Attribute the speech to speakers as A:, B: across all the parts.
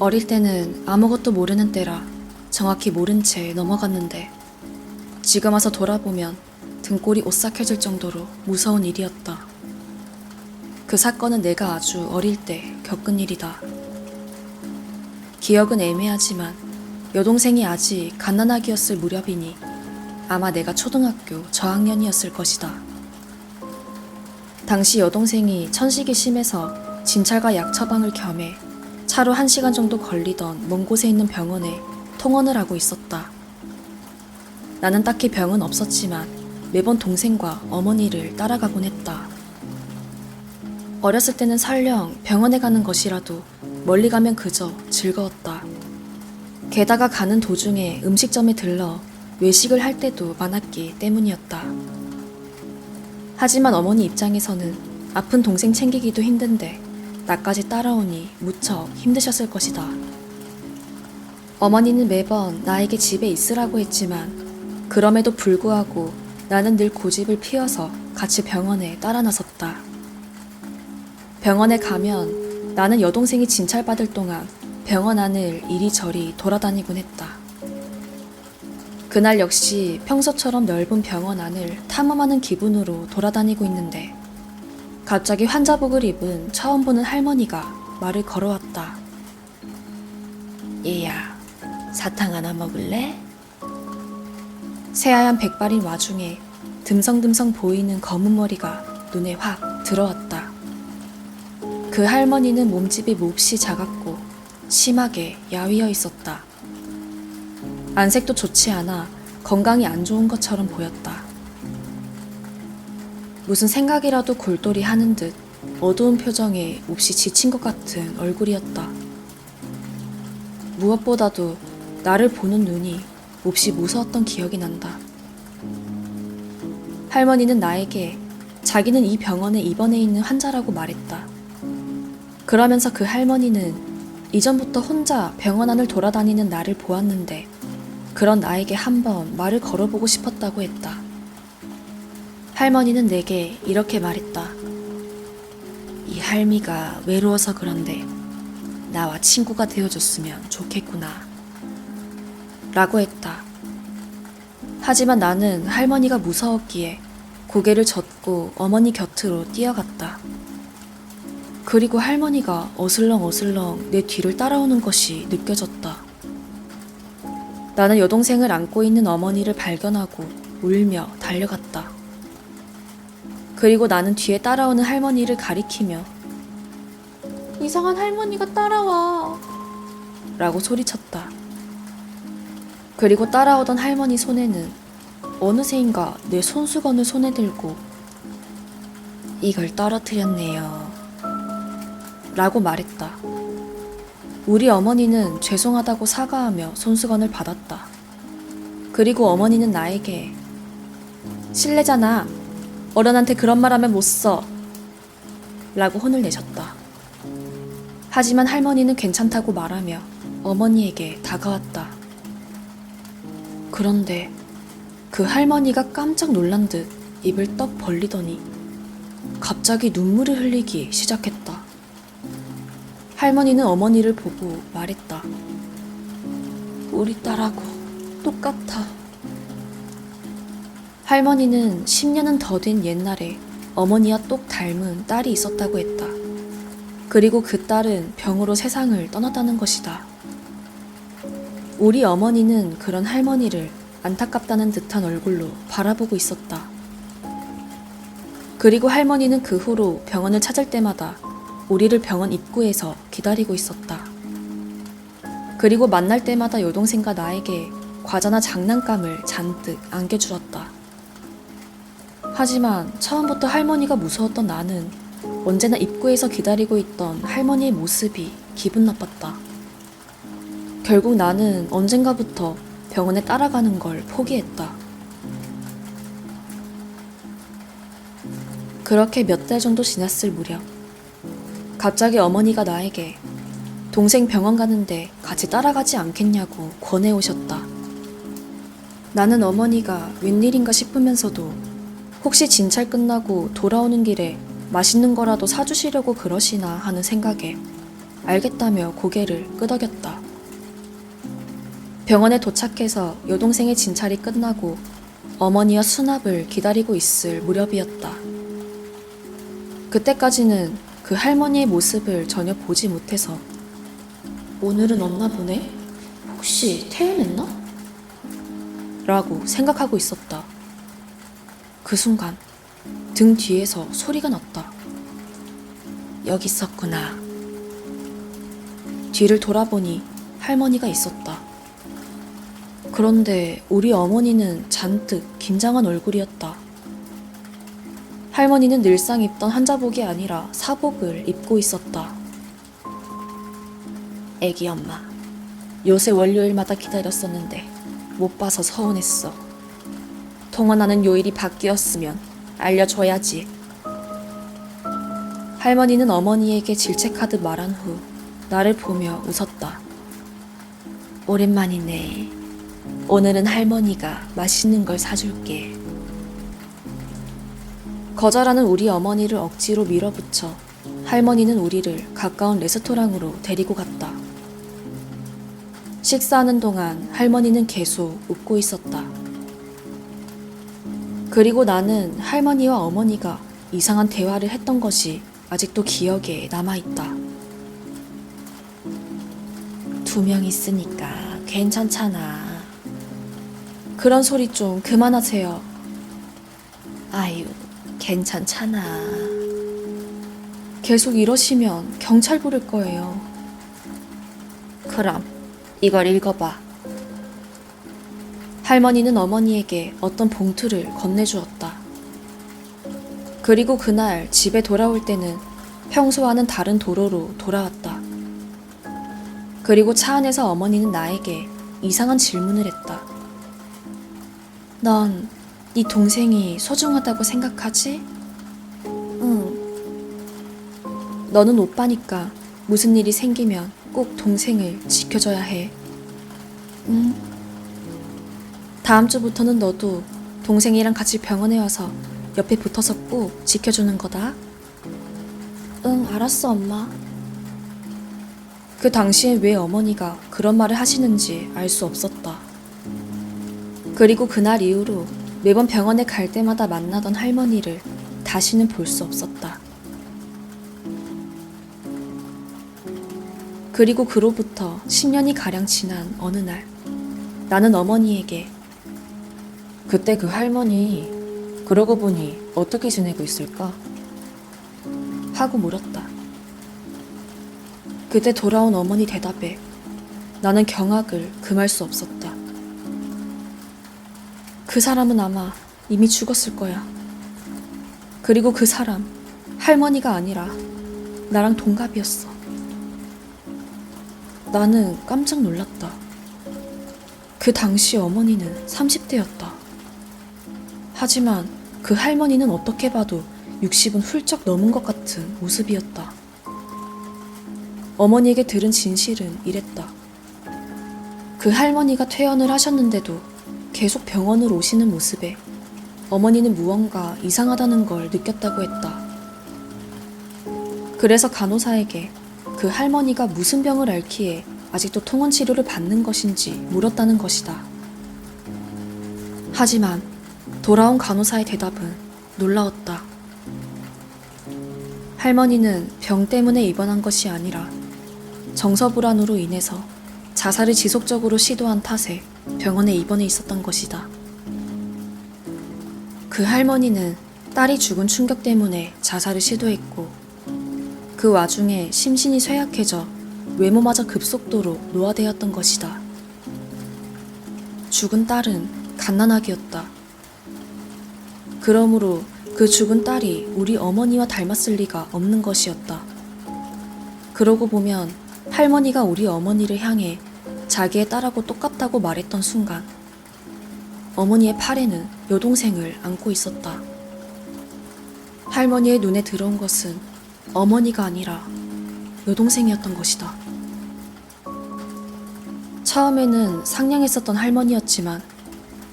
A: 어릴 때는 아무것도 모르는 때라 정확히 모른 채 넘어갔는데 지금 와서 돌아보면 등골이 오싹해질 정도로 무서운 일이었다. 그 사건은 내가 아주 어릴 때 겪은 일이다. 기억은 애매하지만 여동생이 아직 갓난아기였을 무렵이니 아마 내가 초등학교 저학년이었을 것이다. 당시 여동생이 천식이 심해서 진찰과 약 처방을 겸해 차로 1시간 정도 걸리던 먼 곳에 있는 병원에 통원을 하고 있었다. 나는 딱히 병은 없었지만 매번 동생과 어머니를 따라가곤 했다. 어렸을 때는 설령 병원에 가는 것이라도 멀리 가면 그저 즐거웠다. 게다가 가는 도중에 음식점에 들러 외식을 할 때도 많았기 때문이었다. 하지만 어머니 입장에서는 아픈 동생 챙기기도 힘든데 나까지 따라오니 무척 힘드셨을 것이다. 어머니는 매번 나에게 집에 있으라고 했지만 그럼에도 불구하고 나는 늘 고집을 피워서 같이 병원에 따라 나섰다. 병원에 가면 나는 여동생이 진찰받을 동안 병원 안을 이리저리 돌아다니곤 했다. 그날 역시 평소처럼 넓은 병원 안을 탐험하는 기분으로 돌아다니고 있는데 갑자기 환자복을 입은 처음 보는 할머니가 말을 걸어왔다. 얘야, 사탕 하나 먹을래? 새하얀 백발인 와중에 듬성듬성 보이는 검은 머리가 눈에 확 들어왔다. 그 할머니는 몸집이 몹시 작았고 심하게 야위어 있었다. 안색도 좋지 않아 건강이 안 좋은 것처럼 보였다. 무슨 생각이라도 골똘히 하는 듯 어두운 표정에 몹시 지친 것 같은 얼굴이었다. 무엇보다도 나를 보는 눈이 몹시 무서웠던 기억이 난다. 할머니는 나에게 자기는 이 병원에 입원해 있는 환자라고 말했다. 그러면서 그 할머니는 이전부터 혼자 병원 안을 돌아다니는 나를 보았는데 그런 나에게 한번 말을 걸어보고 싶었다고 했다. 할머니는 내게 이렇게 말했다. 이 할미가 외로워서 그런데 나와 친구가 되어줬으면 좋겠구나 라고 했다. 하지만 나는 할머니가 무서웠기에 고개를 젓고 어머니 곁으로 뛰어갔다. 그리고 할머니가 어슬렁어슬렁 내 뒤를 따라오는 것이 느껴졌다. 나는 여동생을 안고 있는 어머니를 발견하고 울며 달려갔다. 그리고 나는 뒤에 따라오는 할머니를 가리키며 이상한 할머니가 따라와 라고 소리쳤다. 그리고 따라오던 할머니 손에는 어느새인가 내 손수건을 손에 들고 이걸 떨어뜨렸네요 라고 말했다. 우리 어머니는 죄송하다고 사과하며 손수건을 받았다. 그리고 어머니는 나에게 실례잖아. 어른한테 그런 말 하면 못 써. 라고 혼을 내셨다. 하지만 할머니는 괜찮다고 말하며 어머니에게 다가왔다. 그런데 그 할머니가 깜짝 놀란 듯 입을 떡 벌리더니 갑자기 눈물을 흘리기 시작했다. 할머니는 어머니를 보고 말했다. 우리 딸하고 똑같아. 할머니는 10년은 더 된 옛날에 어머니와 똑 닮은 딸이 있었다고 했다. 그리고 그 딸은 병으로 세상을 떠났다는 것이다. 우리 어머니는 그런 할머니를 안타깝다는 듯한 얼굴로 바라보고 있었다. 그리고 할머니는 그 후로 병원을 찾을 때마다 우리를 병원 입구에서 기다리고 있었다. 그리고 만날 때마다 여동생과 나에게 과자나 장난감을 잔뜩 안겨주었다. 하지만 처음부터 할머니가 무서웠던 나는 언제나 입구에서 기다리고 있던 할머니의 모습이 기분 나빴다. 결국 나는 언젠가부터 병원에 따라가는 걸 포기했다. 그렇게 몇 달 정도 지났을 무렵 갑자기 어머니가 나에게 동생 병원 가는데 같이 따라가지 않겠냐고 권해오셨다. 나는 어머니가 웬일인가 싶으면서도 혹시 진찰 끝나고 돌아오는 길에 맛있는 거라도 사주시려고 그러시나 하는 생각에 알겠다며 고개를 끄덕였다. 병원에 도착해서 여동생의 진찰이 끝나고 어머니와 수납을 기다리고 있을 무렵이었다. 그때까지는 그 할머니의 모습을 전혀 보지 못해서 오늘은 없나 보네? 혹시 퇴원했나? 라고 생각하고 있었다. 그 순간 등 뒤에서 소리가 났다. 여기 있었구나. 뒤를 돌아보니 할머니가 있었다. 그런데 우리 어머니는 잔뜩 긴장한 얼굴이었다. 할머니는 늘상 입던 한자복이 아니라 사복을 입고 있었다. 애기 엄마, 요새 월요일마다 기다렸었는데 못 봐서 서운했어. 통원하는 요일이 바뀌었으면 알려줘야지. 할머니는 어머니에게 질책하듯 말한 후 나를 보며 웃었다. 오랜만이네. 오늘은 할머니가 맛있는 걸 사줄게. 거절하는 우리 어머니를 억지로 밀어붙여 할머니는 우리를 가까운 레스토랑으로 데리고 갔다. 식사하는 동안 할머니는 계속 웃고 있었다. 그리고 나는 할머니와 어머니가 이상한 대화를 했던 것이 아직도 기억에 남아있다. 2명 있으니까 괜찮잖아. 그런 소리 좀 그만하세요. 아유, 괜찮잖아. 계속 이러시면 경찰 부를 거예요. 그럼 이걸 읽어봐. 할머니는 어머니에게 어떤 봉투를 건네주었다. 그리고 그날 집에 돌아올 때는 평소와는 다른 도로로 돌아왔다. 그리고 차 안에서 어머니는 나에게 이상한 질문을 했다. 넌 네 동생이 소중하다고 생각하지? 응. 너는 오빠니까 무슨 일이 생기면 꼭 동생을 지켜줘야 해. 응. 다음 주부터는 너도 동생이랑 같이 병원에 와서 옆에 붙어서 꼭 지켜주는 거다. 응, 알았어, 엄마. 그 당시에 왜 어머니가 그런 말을 하시는지 알 수 없었다. 그리고 그날 이후로 매번 병원에 갈 때마다 만나던 할머니를 다시는 볼 수 없었다. 그리고 그로부터 10년이 가량 지난 어느 날, 나는 어머니에게 그때 그 할머니 그러고 보니 어떻게 지내고 있을까? 하고 물었다. 그때 돌아온 어머니 대답에 나는 경악을 금할 수 없었다. 그 사람은 아마 이미 죽었을 거야. 그리고 그 사람, 할머니가 아니라 나랑 동갑이었어. 나는 깜짝 놀랐다. 그 당시 어머니는 30대였다. 하지만 그 할머니는 어떻게 봐도 60은 훌쩍 넘은 것 같은 모습이었다. 어머니에게 들은 진실은 이랬다. 그 할머니가 퇴원을 하셨는데도 계속 병원을 오시는 모습에 어머니는 무언가 이상하다는 걸 느꼈다고 했다. 그래서 간호사에게 그 할머니가 무슨 병을 앓기에 아직도 통원 치료를 받는 것인지 물었다는 것이다. 하지만 돌아온 간호사의 대답은 놀라웠다. 할머니는 병 때문에 입원한 것이 아니라 정서불안으로 인해서 자살을 지속적으로 시도한 탓에 병원에 입원해 있었던 것이다. 그 할머니는 딸이 죽은 충격 때문에 자살을 시도했고 그 와중에 심신이 쇠약해져 외모마저 급속도로 노화되었던 것이다. 죽은 딸은 갓난아기였다. 그러므로 그 죽은 딸이 우리 어머니와 닮았을 리가 없는 것이었다. 그러고 보면 할머니가 우리 어머니를 향해 자기의 딸하고 똑같다고 말했던 순간 어머니의 팔에는 여동생을 안고 있었다. 할머니의 눈에 들어온 것은 어머니가 아니라 여동생이었던 것이다. 처음에는 상냥했었던 할머니였지만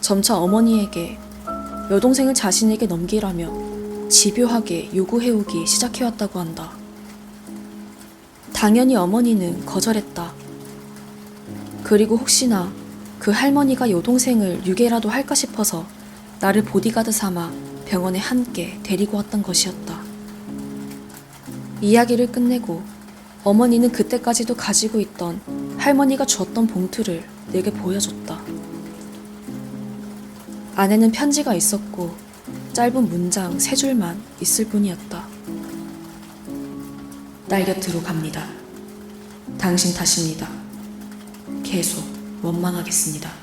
A: 점차 어머니에게 여동생을 자신에게 넘기라며 집요하게 요구해오기 시작해왔다고 한다. 당연히 어머니는 거절했다. 그리고 혹시나 그 할머니가 여동생을 유괴라도 할까 싶어서 나를 보디가드 삼아 병원에 함께 데리고 왔던 것이었다. 이야기를 끝내고 어머니는 그때까지도 가지고 있던 할머니가 주었던 봉투를 내게 보여줬다. 안에는 편지가 있었고 짧은 문장 3줄만 있을 뿐이었다. 딸 곁으로 갑니다. 당신 탓입니다. 계속 원망하겠습니다.